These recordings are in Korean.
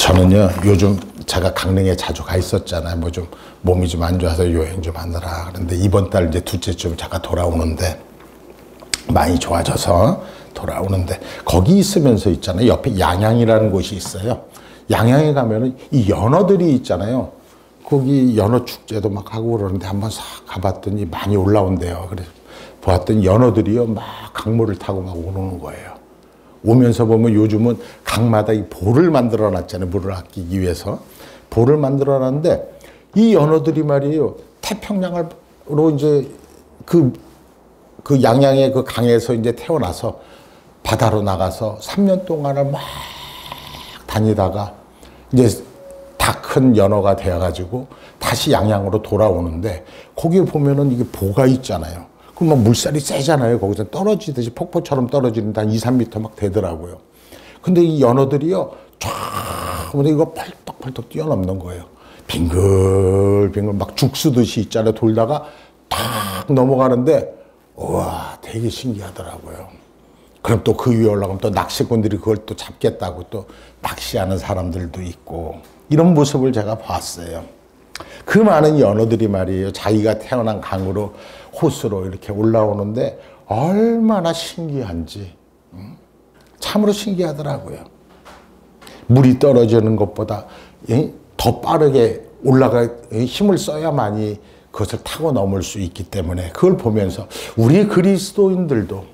저는요, 요즘 제가 강릉에 자주 가 있었잖아요. 뭐 좀 몸이 좀 안 좋아서 여행 좀 하느라. 그런데 이번 달 이제 둘째쯤 제가 돌아오는데 많이 좋아져서 돌아오는데 거기 있으면서 있잖아요. 옆에 양양이라는 곳이 있어요. 양양에 가면은 이 연어들이 있잖아요. 거기 연어 축제도 막 하고 그러는데 한번 싹 가봤더니 많이 올라온대요. 그래서 보았더니 연어들이요, 막 강물을 타고 막 오는 거예요. 오면서 보면 요즘은 강마다 이 볼을 만들어 놨잖아요. 물을 아끼기 위해서. 볼을 만들어 놨는데 이 연어들이 말이에요. 태평양으로 이제 그 양양의 그 강에서 이제 태어나서 바다로 나가서 3년 동안을 막 다니다가 이제 다 큰 연어가 되어가지고 다시 양양으로 돌아오는데 거기에 보면은 이게 보가 있잖아요. 그럼 물살이 세잖아요. 거기서 떨어지듯이 폭포처럼 떨어지는데 한 2, 3m 막 되더라고요. 근데 이 연어들이요, 쫙, 근데 이거 펄떡펄떡 뛰어넘는 거예요. 빙글빙글 막 죽쓰듯이 있잖아요. 돌다가 탁 넘어가는데, 우와, 되게 신기하더라고요. 그럼 또 그 위에 올라가면 또 낚시꾼들이 그걸 또 잡겠다고 또 낚시하는 사람들도 있고, 이런 모습을 제가 봤어요. 그 많은 연어들이 말이에요. 자기가 태어난 강으로 호수로 이렇게 올라오는데 얼마나 신기한지 참으로 신기하더라고요. 물이 떨어지는 것보다 더 빠르게 올라가 힘을 써야만이 그것을 타고 넘을 수 있기 때문에 그걸 보면서 우리 그리스도인들도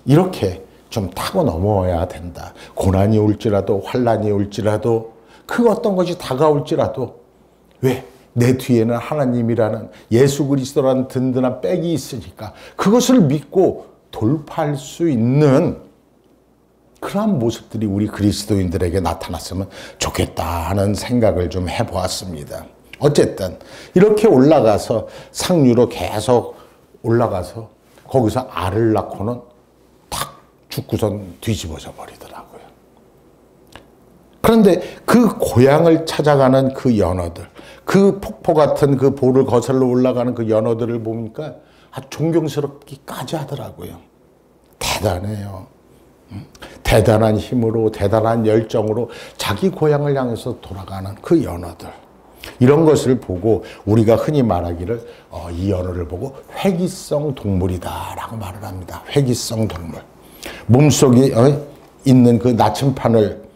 이렇게 좀 타고 넘어야 된다. 고난이 올지라도 환난이 올지라도 그 어떤 것이 다가올지라도 왜? 내 뒤에는 하나님이라는 예수 그리스도라는 든든한 백이 있으니까 그것을 믿고 돌파할 수 있는 그러한 모습들이 우리 그리스도인들에게 나타났으면 좋겠다 하는 생각을 좀 해보았습니다. 어쨌든 이렇게 올라가서 상류로 계속 올라가서 거기서 알을 낳고는 탁 죽고선 뒤집어져 버리더라고요. 그런데 그 고향을 찾아가는 그 연어들, 그 폭포 같은 그 볼을 거슬러 올라가는 그 연어들을 보니까 아주 존경스럽기까지 하더라고요. 대단해요. 대단한 힘으로, 대단한 열정으로 자기 고향을 향해서 돌아가는 그 연어들. 이런 것을 보고 우리가 흔히 말하기를 이 연어를 보고 회귀성 동물이다라고 말을 합니다. 회귀성 동물. 몸속에 있는 그 나침판을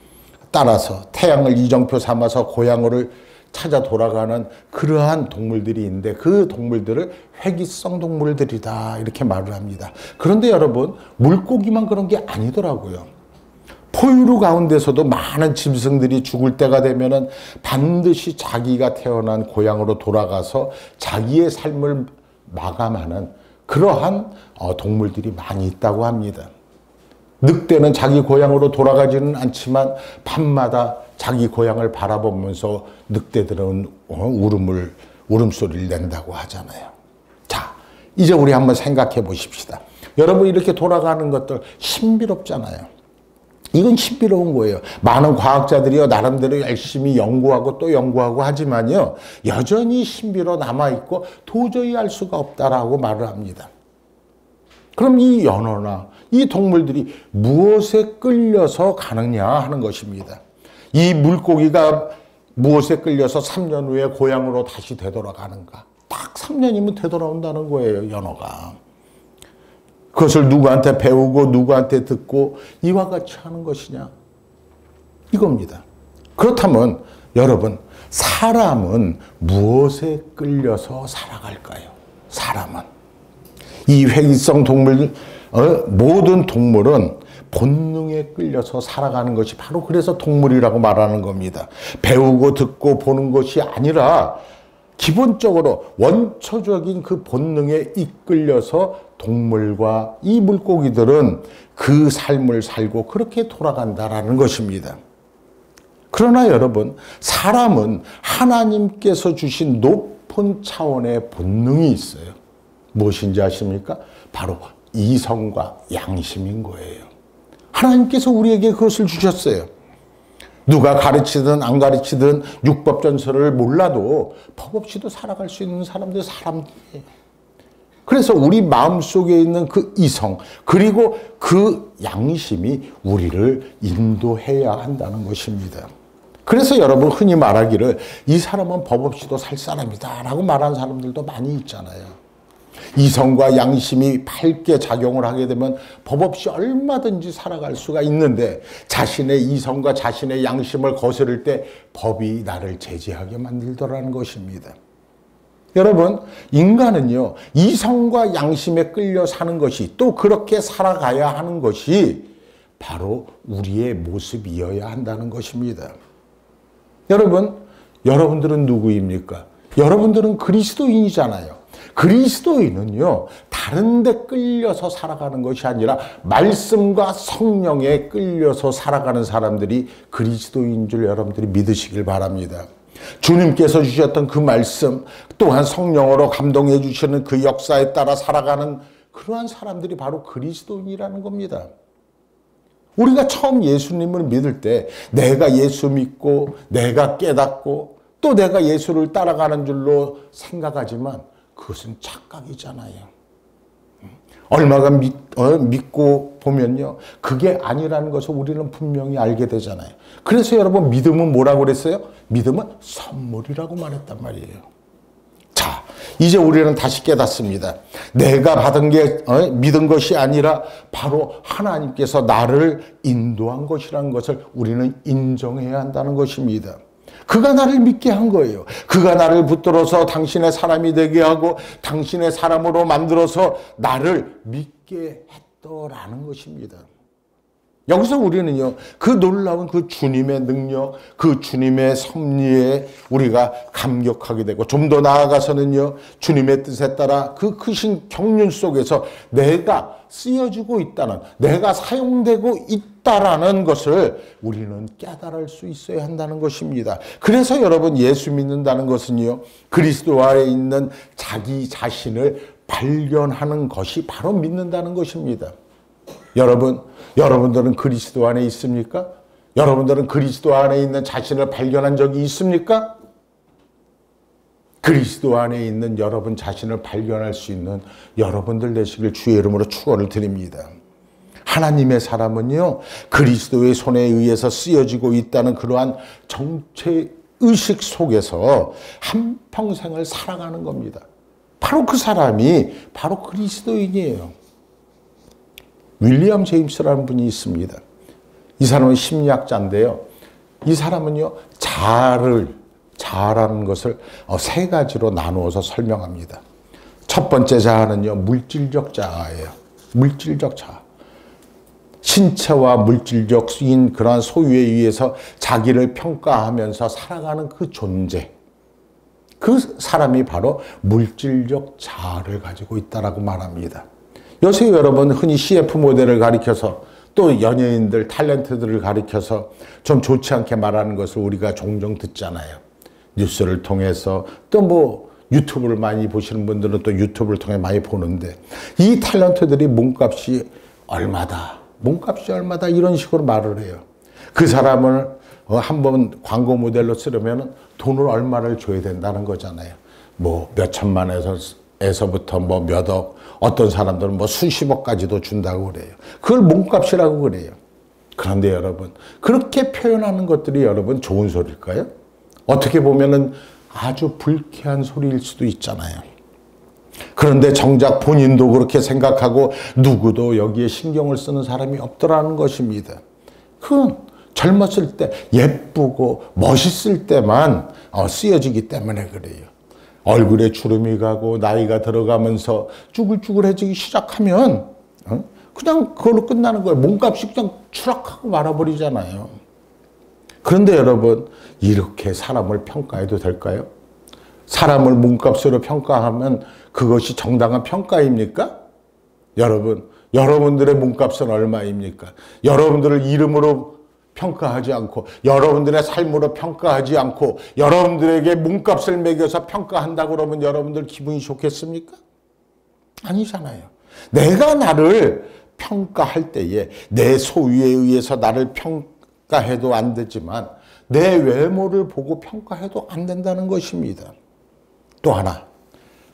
따라서 태양을 이정표 삼아서 고향으로를 찾아 돌아가는 그러한 동물들이 있는데 그 동물들을 회귀성 동물들이다 이렇게 말을 합니다. 그런데 여러분 물고기만 그런 게 아니더라고요. 포유류 가운데서도 많은 짐승들이 죽을 때가 되면은 반드시 자기가 태어난 고향으로 돌아가서 자기의 삶을 마감하는 그러한 동물들이 많이 있다고 합니다. 늑대는 자기 고향으로 돌아가지는 않지만 밤마다 자기 고향을 바라보면서 늑대들은 울음소리를 낸다고 하잖아요. 자, 이제 우리 한번 생각해 보십시다. 여러분 이렇게 돌아가는 것들 신비롭잖아요. 이건 신비로운 거예요. 많은 과학자들이요 나름대로 열심히 연구하고 또 연구하고 하지만요 여전히 신비로 남아있고 도저히 알 수가 없다라고 말을 합니다. 그럼 이 연어나 이 동물들이 무엇에 끌려서 가느냐 하는 것입니다. 이 물고기가 무엇에 끌려서 3년 후에 고향으로 다시 되돌아가는가? 딱 3년이면 되돌아온다는 거예요, 연어가. 그것을 누구한테 배우고 누구한테 듣고 이와 같이 하는 것이냐? 이겁니다. 그렇다면 여러분, 사람은 무엇에 끌려서 살아갈까요? 사람은. 이 회귀성 동물, 모든 동물은 본능에 끌려서 살아가는 것이 바로 그래서 동물이라고 말하는 겁니다. 배우고 듣고 보는 것이 아니라 기본적으로 원초적인 그 본능에 이끌려서 동물과 이 물고기들은 그 삶을 살고 그렇게 돌아간다라는 것입니다. 그러나 여러분, 사람은 하나님께서 주신 높은 차원의 본능이 있어요. 무엇인지 아십니까? 바로 이성과 양심인 거예요. 하나님께서 우리에게 그것을 주셨어요. 누가 가르치든 안 가르치든 율법전서를 몰라도 법 없이도 살아갈 수 있는 사람들이에요. 그래서 우리 마음속에 있는 그 이성 그리고 그 양심이 우리를 인도해야 한다는 것입니다. 그래서 여러분 흔히 말하기를 이 사람은 법 없이도 살 사람이다 라고 말하는 사람들도 많이 있잖아요. 이성과 양심이 밝게 작용을 하게 되면 법 없이 얼마든지 살아갈 수가 있는데 자신의 이성과 자신의 양심을 거스를 때 법이 나를 제재하게 만들더라는 것입니다. 여러분, 인간은요, 이성과 양심에 끌려 사는 것이 또 그렇게 살아가야 하는 것이 바로 우리의 모습이어야 한다는 것입니다. 여러분, 여러분들은 누구입니까? 여러분들은 그리스도인이잖아요. 그리스도인은요, 다른 데 끌려서 살아가는 것이 아니라 말씀과 성령에 끌려서 살아가는 사람들이 그리스도인 줄 여러분들이 믿으시길 바랍니다. 주님께서 주셨던 그 말씀, 또한 성령으로 감동해 주시는 그 역사에 따라 살아가는 그러한 사람들이 바로 그리스도인이라는 겁니다. 우리가 처음 예수님을 믿을 때 내가 예수 믿고 내가 깨닫고 또 내가 예수를 따라가는 줄로 생각하지만 그것은 착각이잖아요. 얼마가 믿고 보면요, 그게 아니라는 것을 우리는 분명히 알게 되잖아요. 그래서 여러분, 믿음은 뭐라고 그랬어요? 믿음은 선물이라고 말했단 말이에요. 자, 이제 우리는 다시 깨닫습니다. 내가 받은 게 믿은 것이 아니라 바로 하나님께서 나를 인도한 것이라는 것을 우리는 인정해야 한다는 것입니다. 그가 나를 믿게 한 거예요. 그가 나를 붙들어서 당신의 사람이 되게 하고 당신의 사람으로 만들어서 나를 믿게 했더라는 것입니다. 여기서 우리는요, 그 놀라운 그 주님의 능력, 그 주님의 섭리에 우리가 감격하게 되고 좀 더 나아가서는요, 주님의 뜻에 따라 그 크신 경륜 속에서 내가 쓰여지고 있다는, 내가 사용되고 있다라는 것을 우리는 깨달을 수 있어야 한다는 것입니다. 그래서 여러분, 예수 믿는다는 것은요, 그리스도 안에 있는 자기 자신을 발견하는 것이 바로 믿는다는 것입니다. 여러분들은 그리스도 안에 있습니까? 여러분들은 그리스도 안에 있는 자신을 발견한 적이 있습니까? 그리스도 안에 있는 여러분 자신을 발견할 수 있는 여러분들 되시길 주의 이름으로 축원을 드립니다. 하나님의 사람은요, 그리스도의 손에 의해서 쓰여지고 있다는 그러한 정체의식 속에서 한평생을 살아가는 겁니다. 바로 그 사람이 바로 그리스도인이에요. 윌리엄 제임스라는 분이 있습니다. 이 사람은 심리학자인데요. 이 사람은요, 자아라는 것을 세 가지로 나누어서 설명합니다. 첫 번째 자아는요, 물질적 자아예요. 물질적 자아. 신체와 물질적인 그러한 소유에 의해서 자기를 평가하면서 살아가는 그 존재. 그 사람이 바로 물질적 자아를 가지고 있다라고 말합니다. 요새 여러분 흔히 CF 모델을 가리켜서 또 연예인들, 탤런트들을 가리켜서 좀 좋지 않게 말하는 것을 우리가 종종 듣잖아요. 뉴스를 통해서 또 뭐 유튜브를 많이 보시는 분들은 또 유튜브를 통해 많이 보는데 이 탤런트들이 몸값이 얼마다, 몸값이 얼마다 이런 식으로 말을 해요. 그 사람을 한번 광고 모델로 쓰려면 돈을 얼마를 줘야 된다는 거잖아요. 뭐 몇 천만에서부터 뭐 몇 억, 어떤 사람들은 뭐 수십억까지도 준다고 그래요. 그걸 몸값이라고 그래요. 그런데 여러분, 그렇게 표현하는 것들이 여러분 좋은 소리일까요? 어떻게 보면은 아주 불쾌한 소리일 수도 있잖아요. 그런데 정작 본인도 그렇게 생각하고 누구도 여기에 신경을 쓰는 사람이 없더라는 것입니다. 그건 젊었을 때 예쁘고 멋있을 때만 쓰여지기 때문에 그래요. 얼굴에 주름이 가고 나이가 들어가면서 쭈글쭈글해지기 시작하면 그냥 그걸로 끝나는 거예요. 몸값이 그냥 추락하고 말아버리잖아요. 그런데 여러분, 이렇게 사람을 평가해도 될까요? 사람을 몸값으로 평가하면 그것이 정당한 평가입니까? 여러분들의 몸값은 얼마입니까? 여러분들을 이름으로 평가하지 않고 여러분들의 삶으로 평가하지 않고 여러분들에게 몸값을 매겨서 평가한다고 그러면 여러분들 기분이 좋겠습니까? 아니잖아요. 내가 나를 평가할 때에 내 소유에 의해서 나를 평가해도 안 되지만 내 외모를 보고 평가해도 안 된다는 것입니다. 또 하나,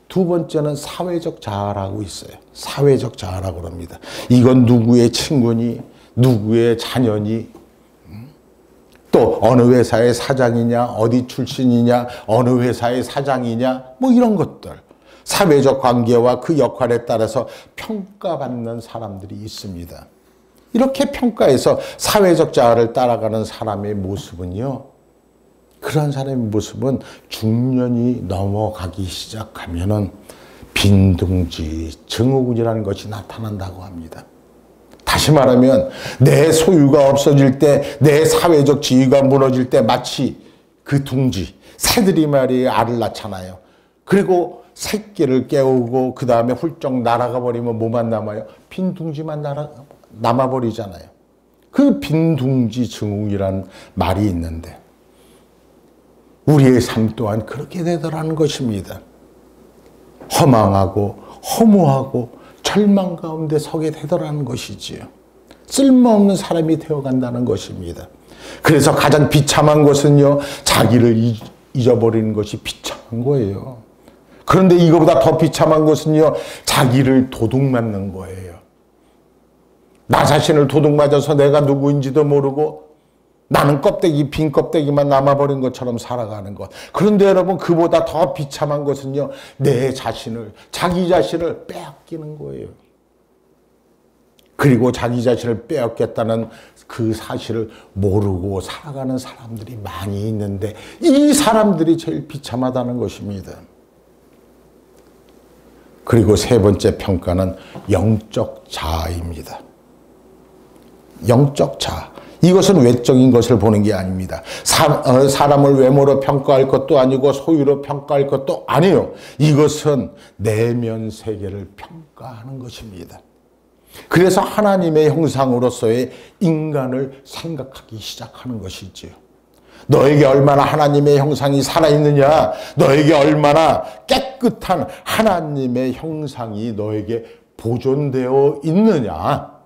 두 번째는 사회적 자아라고 있어요. 사회적 자아라고 합니다. 이건 누구의 친구니, 누구의 자녀니, 또 어느 회사의 사장이냐, 어디 출신이냐, 어느 회사의 사장이냐, 뭐 이런 것들. 사회적 관계와 그 역할에 따라서 평가받는 사람들이 있습니다. 이렇게 평가해서 사회적 자아를 따라가는 사람의 모습은요, 그런 사람의 모습은 중년이 넘어가기 시작하면은 빈둥지, 증후군이라는 것이 나타난다고 합니다. 다시 말하면 내 소유가 없어질 때, 내 사회적 지위가 무너질 때 마치 그 둥지, 새들이 말이에요, 알을 낳잖아요. 그리고 새끼를 깨우고 그 다음에 훌쩍 날아가 버리면 뭐만 남아요? 빈 둥지만 남아버리잖아요. 그 빈둥지 증후이라는 말이 있는데 우리의 삶 또한 그렇게 되더라는 것입니다. 허망하고 허무하고 절망 가운데 서게 되더라는 것이지요. 쓸모없는 사람이 되어간다는 것입니다. 그래서 가장 비참한 것은요, 자기를 잊어버리는 것이 비참한 거예요. 그런데 이거보다 더 비참한 것은요, 자기를 도둑맞는 거예요. 나 자신을 도둑맞아서 내가 누구인지도 모르고 나는 껍데기, 빈 껍데기만 남아버린 것처럼 살아가는 것. 그런데 여러분, 그보다 더 비참한 것은요, 내 자신을, 자기 자신을 빼앗기는 거예요. 그리고 자기 자신을 빼앗겠다는 그 사실을 모르고 살아가는 사람들이 많이 있는데 이 사람들이 제일 비참하다는 것입니다. 그리고 세 번째 평가는 영적 자아입니다. 영적 자아. 이것은 외적인 것을 보는 게 아닙니다. 사람을 외모로 평가할 것도 아니고 소유로 평가할 것도 아니에요. 이것은 내면 세계를 평가하는 것입니다. 그래서 하나님의 형상으로서의 인간을 생각하기 시작하는 것이지요. 너에게 얼마나 하나님의 형상이 살아있느냐, 너에게 얼마나 깨끗한 하나님의 형상이 너에게 보존되어 있느냐,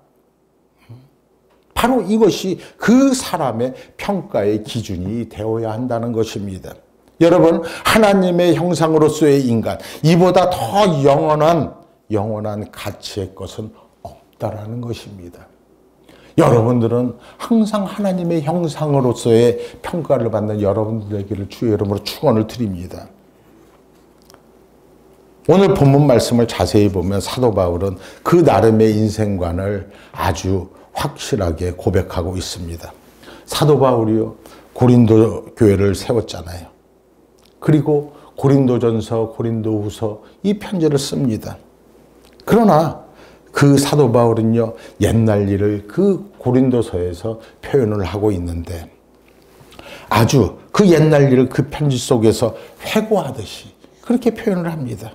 바로 이것이 그 사람의 평가의 기준이 되어야 한다는 것입니다. 여러분, 하나님의 형상으로서의 인간, 이보다 더 영원한 가치의 것은 없다라는 것입니다. 여러분들은 항상 하나님의 형상으로서의 평가를 받는 여러분들 되기를 주의 이름으로 축원을 드립니다. 오늘 본문 말씀을 자세히 보면 사도 바울은 그 나름의 인생관을 아주 확실하게 고백하고 있습니다. 사도 바울이요, 고린도 교회를 세웠잖아요. 그리고 고린도전서, 고린도후서 이 편지를 씁니다. 그러나 그 사도 바울은요, 옛날 일을 그 고린도서에서 표현을 하고 있는데 아주 그 옛날 일을 그 편지 속에서 회고하듯이 그렇게 표현을 합니다.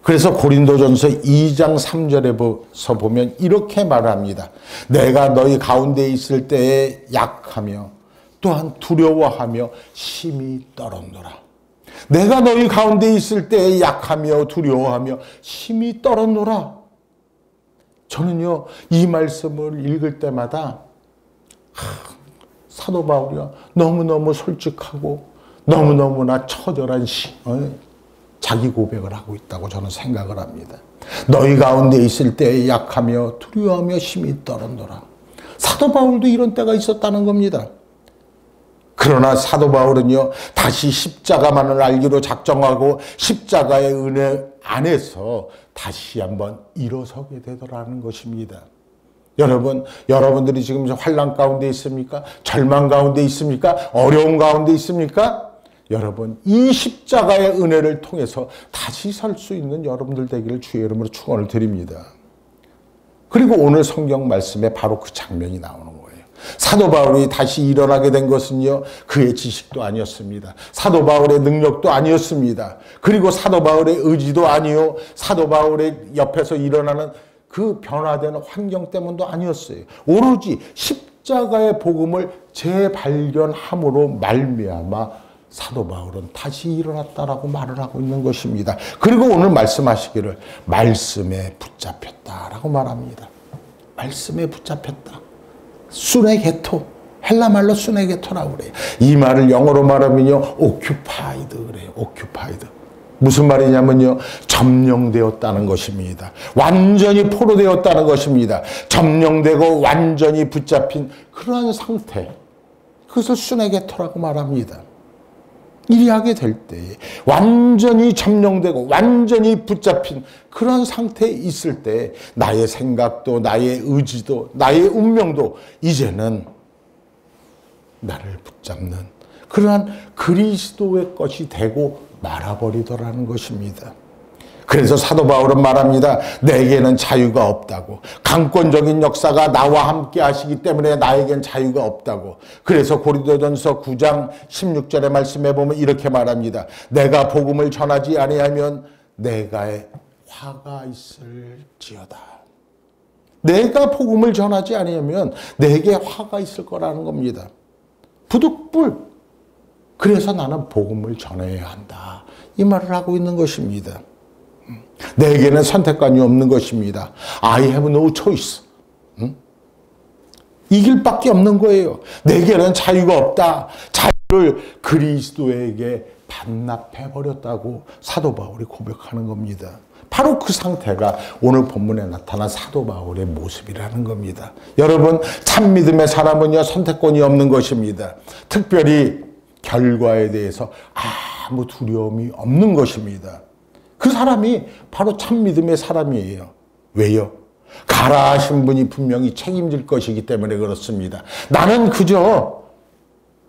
그래서 고린도전서 2장 3절에서 보면 이렇게 말합니다. 내가 너희 가운데 있을 때에 약하며 또한 두려워하며 심히 떨었노라. 내가 너희 가운데 있을 때에 약하며 두려워하며 심히 떨었노라. 저는요, 이 말씀을 읽을 때마다 사도 바울이요, 너무너무 솔직하고 너무너무나 처절한 자기 고백을 하고 있다고 저는 생각을 합니다. 너희 가운데 있을 때에 약하며 두려워하며 심히 떨었노라. 사도 바울도 이런 때가 있었다는 겁니다. 그러나 사도 바울은요, 다시 십자가만을 알기로 작정하고 십자가의 은혜 안에서 다시 한번 일어서게 되더라는 것입니다. 여러분, 여러분들이 지금 환난 가운데 있습니까? 절망 가운데 있습니까? 어려움 가운데 있습니까? 여러분, 이 십자가의 은혜를 통해서 다시 설 수 있는 여러분들 되기를 주의 이름으로 축원을 드립니다. 그리고 오늘 성경 말씀에 바로 그 장면이 나오는 거예요. 사도 바울이 다시 일어나게 된 것은요, 그의 지식도 아니었습니다. 사도 바울의 능력도 아니었습니다. 그리고 사도 바울의 의지도 아니요, 사도 바울의 옆에서 일어나는 그 변화되는 환경 때문도 아니었어요. 오로지 십자가의 복음을 재발견함으로 말미암아 사도 바울은 다시 일어났다라고 말을 하고 있는 것입니다. 그리고 오늘 말씀하시기를 말씀에 붙잡혔다라고 말합니다. 말씀에 붙잡혔다. 수네게토, 헬라말로 수네게토라고 그래요. 이 말을 영어로 말하면요, occupied 그래요. occupied. 무슨 말이냐면요, 점령되었다는 것입니다. 완전히 포로되었다는 것입니다. 점령되고 완전히 붙잡힌 그러한 상태. 그것을 순회계토라고 말합니다. 이리 하게 될 때에 완전히 점령되고 완전히 붙잡힌 그런 상태에 있을 때 나의 생각도 나의 의지도 나의 운명도 이제는 나를 붙잡는 그러한 그리스도의 것이 되고 말아버리더라는 것입니다. 그래서 사도 바울은 말합니다. 내게는 자유가 없다고. 강권적인 역사가 나와 함께 하시기 때문에 나에겐 자유가 없다고. 그래서 고린도전서 9장 16절의 말씀에 보면 이렇게 말합니다. 내가 복음을 전하지 아니하면 내가의 화가 있을지어다. 내가 복음을 전하지 아니하면 내게 화가 있을 거라는 겁니다. 부득불. 그래서 나는 복음을 전해야 한다. 이 말을 하고 있는 것입니다. 내게는 선택권이 없는 것입니다. I have no choice. 이 길밖에 없는 거예요. 내게는 자유가 없다. 자유를 그리스도에게 반납해버렸다고 사도 바울이 고백하는 겁니다. 바로 그 상태가 오늘 본문에 나타난 사도 바울의 모습이라는 겁니다. 여러분, 참 믿음의 사람은요, 선택권이 없는 것입니다. 특별히 결과에 대해서 아무 두려움이 없는 것입니다. 그 사람이 바로 참 믿음의 사람이에요. 왜요? 가라 하신 분이 분명히 책임질 것이기 때문에 그렇습니다. 나는 그저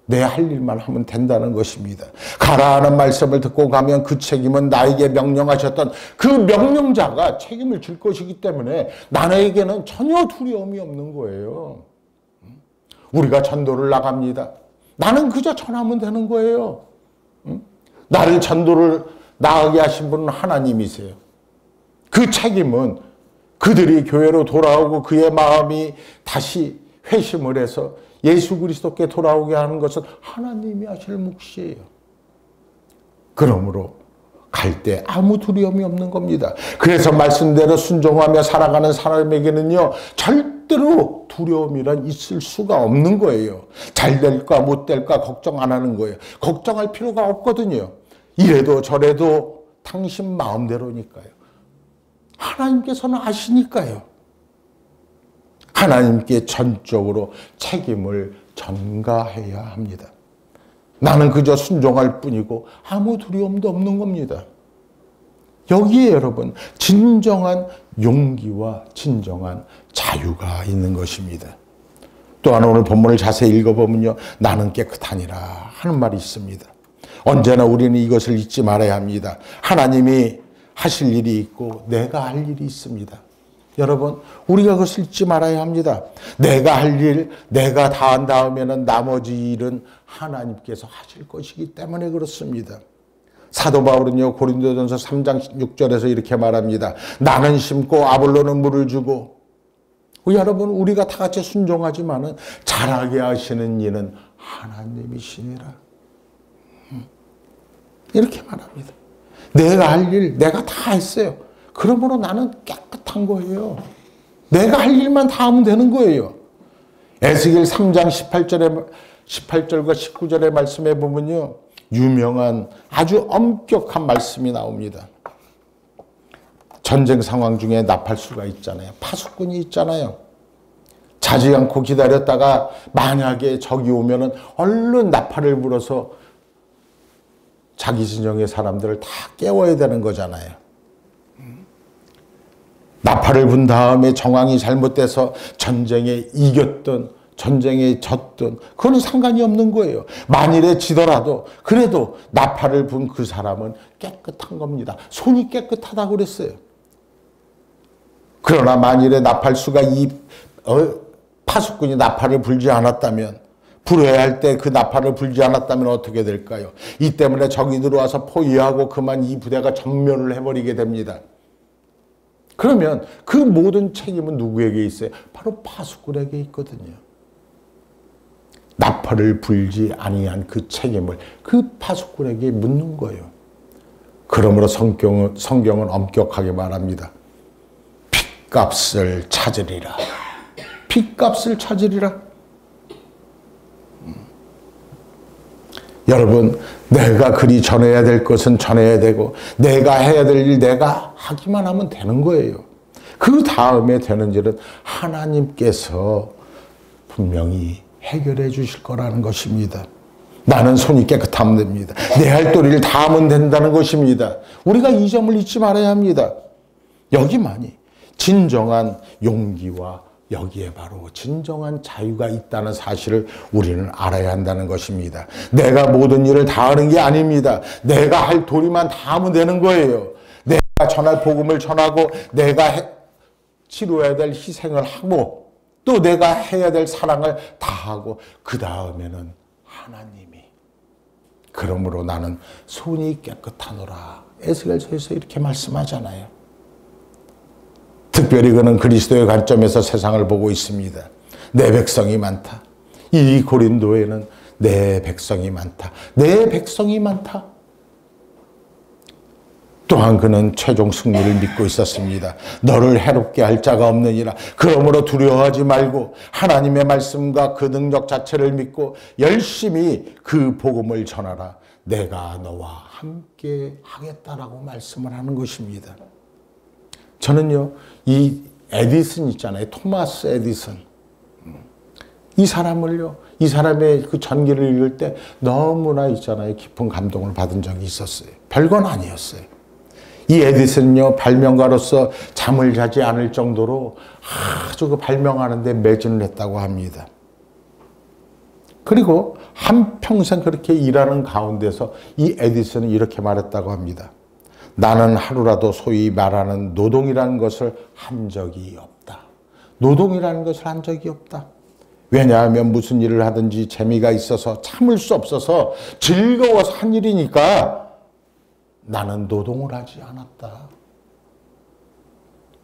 내 할 일만 하면 된다는 것입니다. 가라 하는 말씀을 듣고 가면 그 책임은 나에게 명령하셨던 그 명령자가 책임을 질 것이기 때문에 나에게는 전혀 두려움이 없는 거예요. 우리가 전도를 나갑니다. 나는 그저 전하면 되는 거예요. 나를 전도를 나가게 하신 분은 하나님이세요. 그 책임은 그들이 교회로 돌아오고 그의 마음이 다시 회심을 해서 예수 그리스도께 돌아오게 하는 것은 하나님이 하실 몫이에요. 그러므로 갈 때 아무 두려움이 없는 겁니다. 그래서 말씀대로 순종하며 살아가는 사람에게는요, 절대로 두려움이란 있을 수가 없는 거예요. 잘 될까 못 될까 걱정 안 하는 거예요. 걱정할 필요가 없거든요. 이래도 저래도 당신 마음대로니까요. 하나님께서는 아시니까요. 하나님께 전적으로 책임을 전가해야 합니다. 나는 그저 순종할 뿐이고 아무 두려움도 없는 겁니다. 여기에 여러분 진정한 용기와 진정한 자유가 있는 것입니다. 또한 오늘 본문을 자세히 읽어보면요, 나는 깨끗하니라 하는 말이 있습니다. 언제나 우리는 이것을 잊지 말아야 합니다. 하나님이 하실 일이 있고 내가 할 일이 있습니다. 여러분, 우리가 그것을 잊지 말아야 합니다. 내가 할 일, 내가 다 한 다음에는 나머지 일은 하나님께서 하실 것이기 때문에 그렇습니다. 사도 바울은요, 고린도전서 3장 6절에서 이렇게 말합니다. 나는 심고 아볼로는 물을 주고. 여러분, 우리가 다 같이 순종하지만은 잘하게 하시는 이는 하나님이시니라. 이렇게 말합니다. 내가 할 일, 내가 다 했어요. 그러므로 나는 깨끗한 거예요. 내가 할 일만 다 하면 되는 거예요. 에스겔 3장 18절과 19절의 말씀에 보면요, 유명한 아주 엄격한 말씀이 나옵니다. 전쟁 상황 중에 나팔수가 있잖아요. 파수꾼이 있잖아요. 자지 않고 기다렸다가 만약에 적이 오면은 얼른 나팔을 불어서 자기 진영의 사람들을 다 깨워야 되는 거잖아요. 나팔을 분 다음에 정황이 잘못돼서 전쟁에 이겼든 전쟁에 졌든 그건 상관이 없는 거예요. 만일에 지더라도 그래도 나팔을 분 그 사람은 깨끗한 겁니다. 손이 깨끗하다고 그랬어요. 그러나 만일에 나팔수가 파수꾼이 나팔을 불지 않았다면, 불어야 할 때 그 나팔을 불지 않았다면 어떻게 될까요? 이 때문에 적이 들어와서 포위하고 그만 이 부대가 전멸을 해버리게 됩니다. 그러면 그 모든 책임은 누구에게 있어요? 바로 파수꾼에게 있거든요. 나팔을 불지 아니한 그 책임을 그 파수꾼에게 묻는 거예요. 그러므로 성경은 엄격하게 말합니다. 핏값을 찾으리라. 핏값을 찾으리라. 여러분, 내가 그리 전해야 될 것은 전해야 되고 내가 해야 될 일 내가 하기만 하면 되는 거예요. 그 다음에 되는 일은 하나님께서 분명히 해결해 주실 거라는 것입니다. 나는 손이 깨끗하면 됩니다. 내 할 도리를 다 하면 된다는 것입니다. 우리가 이 점을 잊지 말아야 합니다. 여기만이 진정한 용기와 여기에 바로 진정한 자유가 있다는 사실을 우리는 알아야 한다는 것입니다. 내가 모든 일을 다 하는 게 아닙니다. 내가 할 도리만 다 하면 되는 거예요. 내가 전할 복음을 전하고 내가 치러야 될 희생을 하고 또 내가 해야 될 사랑을 다 하고 그 다음에는 하나님이 그러므로 나는 손이 깨끗하노라. 에스겔서에서 이렇게 말씀하잖아요. 특별히 그는 그리스도의 관점에서 세상을 보고 있습니다. 내 백성이 많다. 이 고린도에는 내 백성이 많다. 내 백성이 많다. 또한 그는 최종 승리를 믿고 있었습니다. 너를 해롭게 할 자가 없느니라. 그러므로 두려워하지 말고 하나님의 말씀과 그 능력 자체를 믿고 열심히 그 복음을 전하라. 내가 너와 함께 하겠다라고 말씀을 하는 것입니다. 저는요, 이 에디슨 있잖아요. 토마스 에디슨. 이 사람을요, 이 사람의 그 전기를 읽을 때 너무나 있잖아요. 깊은 감동을 받은 적이 있었어요. 별건 아니었어요. 이 에디슨은요, 발명가로서 잠을 자지 않을 정도로 아주 그 발명하는데 매진을 했다고 합니다. 그리고 한평생 그렇게 일하는 가운데서 이 에디슨은 이렇게 말했다고 합니다. 나는 하루라도 소위 말하는 노동이라는 것을 한 적이 없다. 노동이라는 것을 한 적이 없다. 왜냐하면 무슨 일을 하든지 재미가 있어서 참을 수 없어서 즐거워서 한 일이니까 나는 노동을 하지 않았다.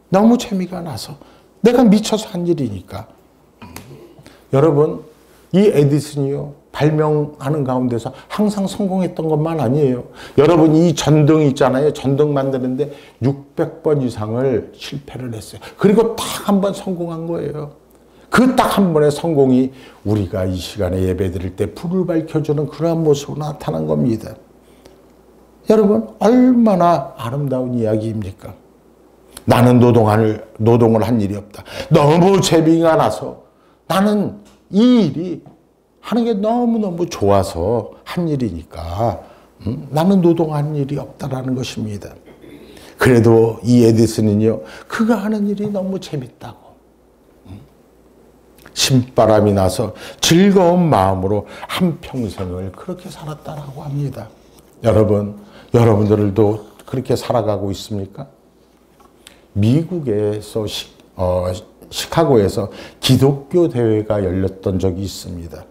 너무 재미가 나서 내가 미쳐서 한 일이니까. 여러분, 이 에디슨이요, 발명하는 가운데서 항상 성공했던 것만 아니에요. 여러분, 이 전등 있잖아요. 전등 만드는데 600번 이상을 실패를 했어요. 그리고 딱 한 번 성공한 거예요. 그 딱 한 번의 성공이 우리가 이 시간에 예배 드릴 때 불을 밝혀주는 그러한 모습으로 나타난 겁니다. 여러분, 얼마나 아름다운 이야기입니까? 나는 노동을 한 일이 없다. 너무 재미가 나서 나는 이 일이 하는 게 너무너무 좋아서 한 일이니까 나는 노동한 일이 없다라는 것입니다. 그래도 이 에디슨은요, 그가 하는 일이 너무 재밌다고 신바람이 나서 즐거운 마음으로 한평생을 그렇게 살았다라고 합니다. 여러분들도 그렇게 살아가고 있습니까? 미국에서 시카고에서 기독교 대회가 열렸던 적이 있습니다.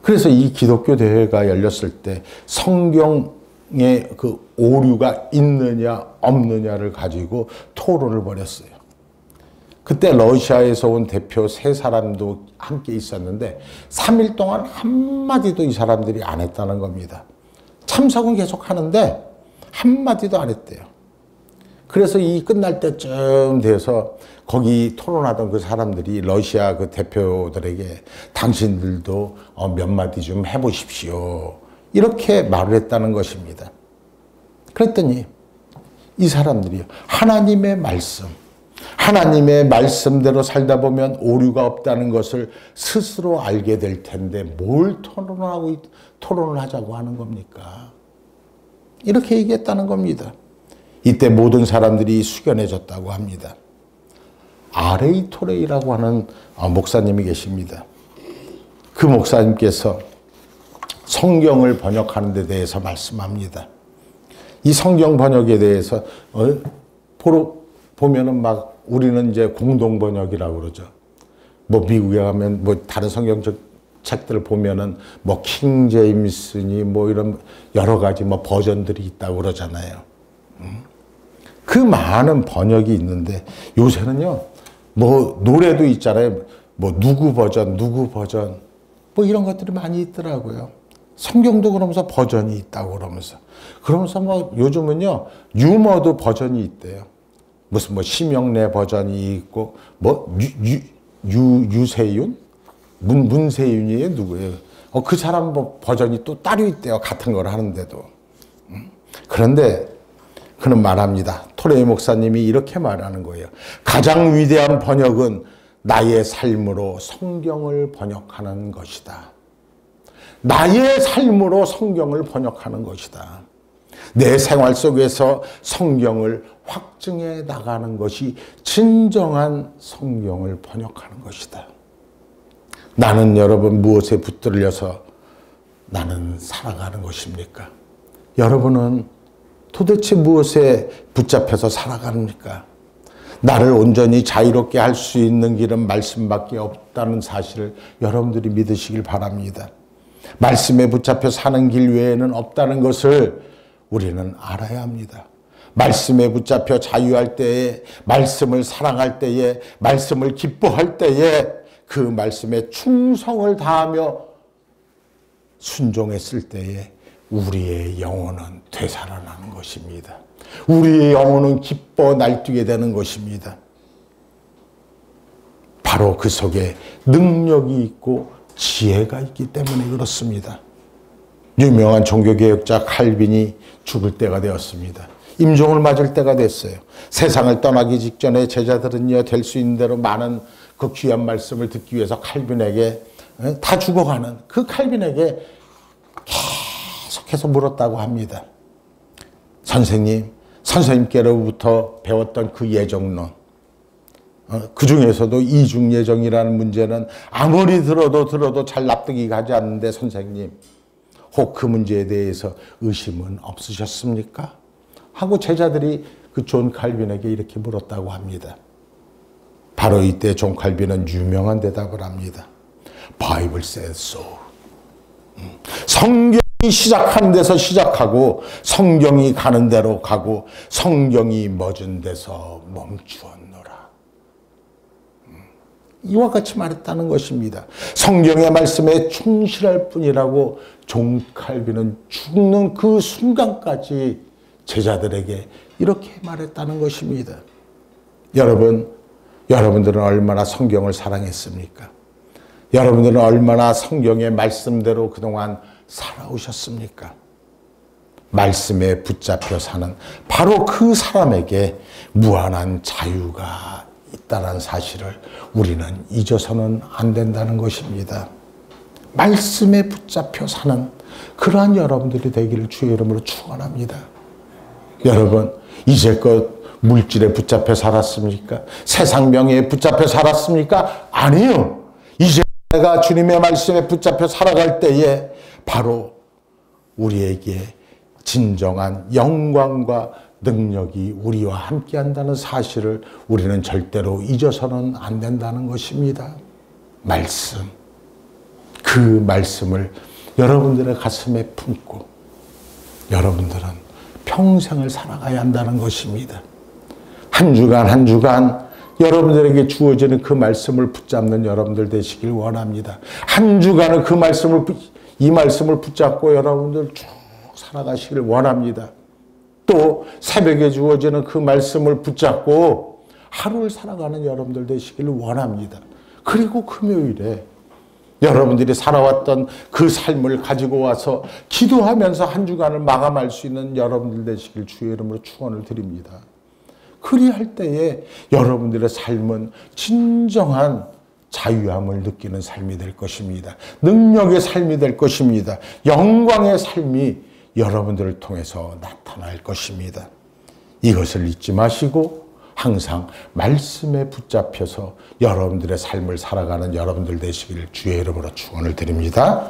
그래서 이 기독교 대회가 열렸을 때 성경에 그 오류가 있느냐 없느냐를 가지고 토론을 벌였어요. 그때 러시아에서 온 대표 3사람도 함께 있었는데 3일 동안 한마디도 이 사람들이 안 했다는 겁니다. 참석은 계속 하는데 한마디도 안 했대요. 그래서 이 끝날 때쯤 돼서 거기 토론하던 그 사람들이 러시아 그 대표들에게 당신들도 몇 마디 좀 해보십시오. 이렇게 말을 했다는 것입니다. 그랬더니 이 사람들이 하나님의 말씀대로 살다 보면 오류가 없다는 것을 스스로 알게 될 텐데 뭘 토론을 하자고 하는 겁니까? 이렇게 얘기했다는 겁니다. 이때 모든 사람들이 숙연해졌다고 합니다. R.A. 토레이라고 하는 목사님이 계십니다. 그 목사님께서 성경을 번역하는 데 대해서 말씀합니다. 이 성경 번역에 대해서 보면은 막 우리는 이제 공동 번역이라고 그러죠. 뭐 미국에 가면 뭐 다른 성경 책들을 보면은 뭐 킹 제임스니 뭐 이런 여러 가지 뭐 버전들이 있다고 그러잖아요. 그 많은 번역이 있는데 요새는요, 뭐 노래도 있잖아요. 뭐 누구 버전 뭐 이런 것들이 많이 있더라고요. 성경도 그러면서 버전이 있다고 그러면서 뭐 요즘은요 유머도 버전이 있대요. 무슨 뭐 심영래 버전이 있고 뭐 유세윤 문세윤이에요, 누구예요? 그 사람 뭐 버전이 또 따로 있대요. 같은 걸 하는데도. 그런데 그는 말합니다. 토레이 목사님이 이렇게 말하는 거예요. 가장 위대한 번역은 나의 삶으로 성경을 번역하는 것이다. 나의 삶으로 성경을 번역하는 것이다. 내 생활 속에서 성경을 확증해 나가는 것이 진정한 성경을 번역하는 것이다. 나는 여러분 무엇에 붙들려서 나는 살아가는 것입니까? 여러분은 도대체 무엇에 붙잡혀서 살아갑니까? 나를 온전히 자유롭게 할 수 있는 길은 말씀밖에 없다는 사실을 여러분들이 믿으시길 바랍니다. 말씀에 붙잡혀 사는 길 외에는 없다는 것을 우리는 알아야 합니다. 말씀에 붙잡혀 자유할 때에, 말씀을 사랑할 때에, 말씀을 기뻐할 때에 그 말씀에 충성을 다하며 순종했을 때에 우리의 영혼은 되살아나는 것입니다. 우리의 영혼은 기뻐 날뛰게 되는 것입니다. 바로 그 속에 능력이 있고 지혜가 있기 때문에 그렇습니다. 유명한 종교개혁자 칼빈이 죽을 때가 되었습니다. 임종을 맞을 때가 됐어요. 세상을 떠나기 직전에 제자들은요, 될 수 있는 대로 많은 그 귀한 말씀을 듣기 위해서 칼빈에게, 다 죽어가는 그 칼빈에게 계속해서 물었다고 합니다. 선생님께로부터 배웠던 그 예정론, 그 중에서도 이중예정이라는 문제는 아무리 들어도 잘 납득이 가지 않는데 선생님, 혹 그 문제에 대해서 의심은 없으셨습니까? 하고 제자들이 그 존 칼빈에게 이렇게 물었다고 합니다. 바로 이때 존 칼빈은 유명한 대답을 합니다. Bible says so. 성경이 시작하는 데서 시작하고 성경이 가는 대로 가고 성경이 멎은 데서 멈추었노라. 이와 같이 말했다는 것입니다. 성경의 말씀에 충실할 뿐이라고 존 칼빈은 죽는 그 순간까지 제자들에게 이렇게 말했다는 것입니다. 여러분들은 얼마나 성경을 사랑했습니까? 여러분들은 얼마나 성경의 말씀대로 그동안 살아오셨습니까? 말씀에 붙잡혀 사는 바로 그 사람에게 무한한 자유가 있다는 사실을 우리는 잊어서는 안 된다는 것입니다. 말씀에 붙잡혀 사는 그러한 여러분들이 되기를 주의 이름으로 축원합니다. 여러분, 이제껏 물질에 붙잡혀 살았습니까? 세상 명예에 붙잡혀 살았습니까? 아니요. 이제 내가 주님의 말씀에 붙잡혀 살아갈 때에 바로 우리에게 진정한 영광과 능력이 우리와 함께 한다는 사실을 우리는 절대로 잊어서는 안 된다는 것입니다. 말씀. 그 말씀을 여러분들의 가슴에 품고 여러분들은 평생을 살아가야 한다는 것입니다. 한 주간 여러분들에게 주어지는 그 말씀을 붙잡는 여러분들 되시길 원합니다. 한 주간은 이 말씀을 붙잡고 여러분들 쭉 살아가시길 원합니다. 또 새벽에 주어지는 그 말씀을 붙잡고 하루를 살아가는 여러분들 되시기를 원합니다. 그리고 금요일에 여러분들이 살아왔던 그 삶을 가지고 와서 기도하면서 한 주간을 마감할 수 있는 여러분들 되시길 주의 이름으로 축원을 드립니다. 그리할 때에 여러분들의 삶은 진정한 자유함을 느끼는 삶이 될 것입니다. 능력의 삶이 될 것입니다. 영광의 삶이 여러분들을 통해서 나타날 것입니다. 이것을 잊지 마시고 항상 말씀에 붙잡혀서 여러분들의 삶을 살아가는 여러분들 되시길 주의 이름으로 축원을 드립니다.